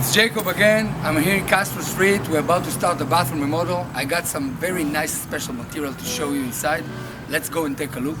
It's Jacob again. I'm here in Castro Street. We're about to start the bathroom remodel. I got some very nice special material to show you inside. Let's go and take a look.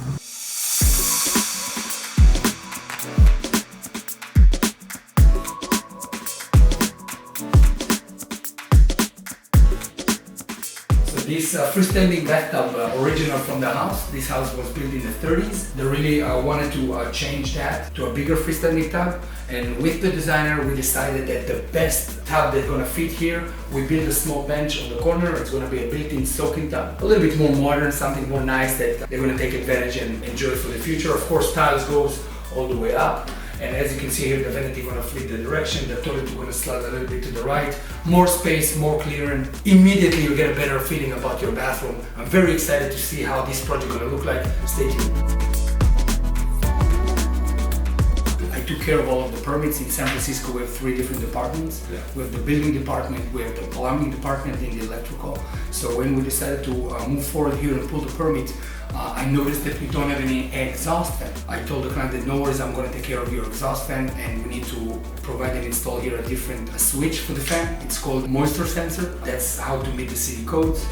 This freestanding bathtub, original from the house. This house was built in the 30s. They really wanted to change that to a bigger freestanding tub. And with the designer, we decided that the best tub that's gonna fit here, we built a small bench on the corner. It's gonna be a built-in soaking tub. A little bit more modern, something more nice that they're gonna take advantage and enjoy for the future. Of course, tiles goes all the way up. And as you can see here, the vanity gonna flip the direction, the toilet gonna slide a little bit to the right. More space, more clearance. Immediately you get a better feeling about your bathroom. I'm very excited to see how this project gonna look like. Stay tuned. I took care of all of the permits. In San Francisco, we have 3 different departments. Yeah. We have the building department, we have the plumbing department, and the electrical. So when we decided to move forward here and pull the permit, I noticed that we don't have any exhaust fan. I told the client that no worries, I'm going to take care of your exhaust fan, and we need to provide and install here a different switch for the fan. It's called moisture sensor. That's how to meet the city codes.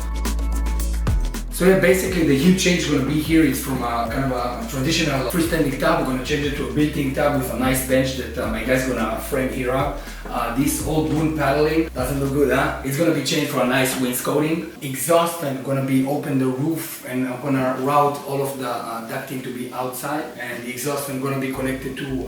So yeah, basically the huge change going to be here is from a kind of a traditional freestanding tub. We're going to change it to a built-in tub with a nice bench that my guy's going to frame here up. This old wood paneling doesn't look good, huh? It's going to be changed for a nice wainscoting. Exhaust fan going to be open the roof, and I'm going to route all of the ducting to be outside. And the exhaust fan going to be connected to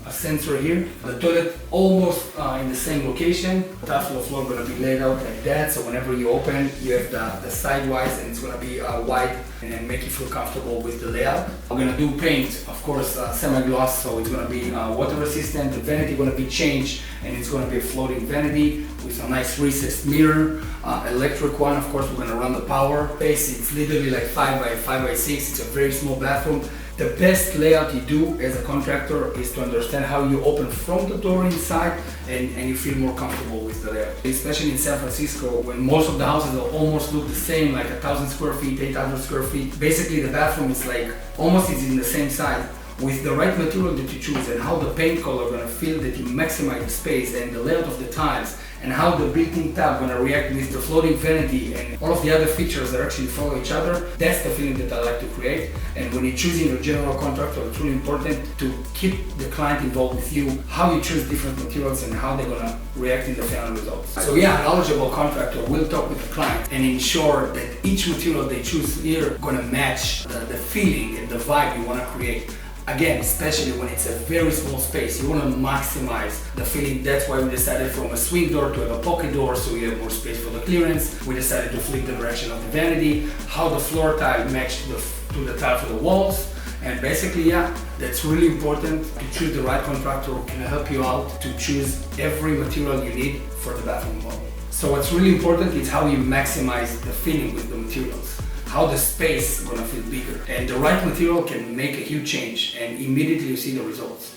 a sensor here. The toilet almost in the same location. The tile floor going to be laid out like that, so whenever you open, you have the sidewise, and it's going to be wide and then make you feel comfortable with the layout. We're going to do paint, of course, semi-gloss, so it's going to be water resistant. The vanity going to be changed, and it's going to be a floating vanity with a nice recessed mirror. Electric one, of course, we're going to run the power. Base, it's literally like 5 by 5 by 6. It's a very small bathroom. The best layout you do as a contractor is to understand how you open from the door inside and you feel more comfortable with the layout. Especially in San Francisco, when most of the houses will almost look the same, like 1,000 square feet, 800 square feet. Basically the bathroom is like almost is in the same size. With the right material that you choose and how the paint color gonna feel that you maximize the space and the layout of the tiles, and how the built-in tub gonna react with the floating vanity and all of the other features that actually follow each other, that's the feeling that I like to create. And when you're choosing a general contractor, it's really important to keep the client involved with you, how you choose different materials and how they're gonna react in the final results. So yeah, a knowledgeable contractor will talk with the client and ensure that each material they choose here gonna match the feeling and the vibe you wanna create. Again, especially when it's a very small space, you want to maximize the feeling. That's why we decided from a swing door to have a pocket door, so you have more space for the clearance. We decided to flip the direction of the vanity, how the floor tile matched to the tile for the walls. And basically, yeah, that's really important to choose the right contractor who can help you out to choose every material you need for the bathroom model. So what's really important is how you maximize the feeling with the materials. How the space is gonna feel bigger. And the right material can make a huge change, and immediately you see the results.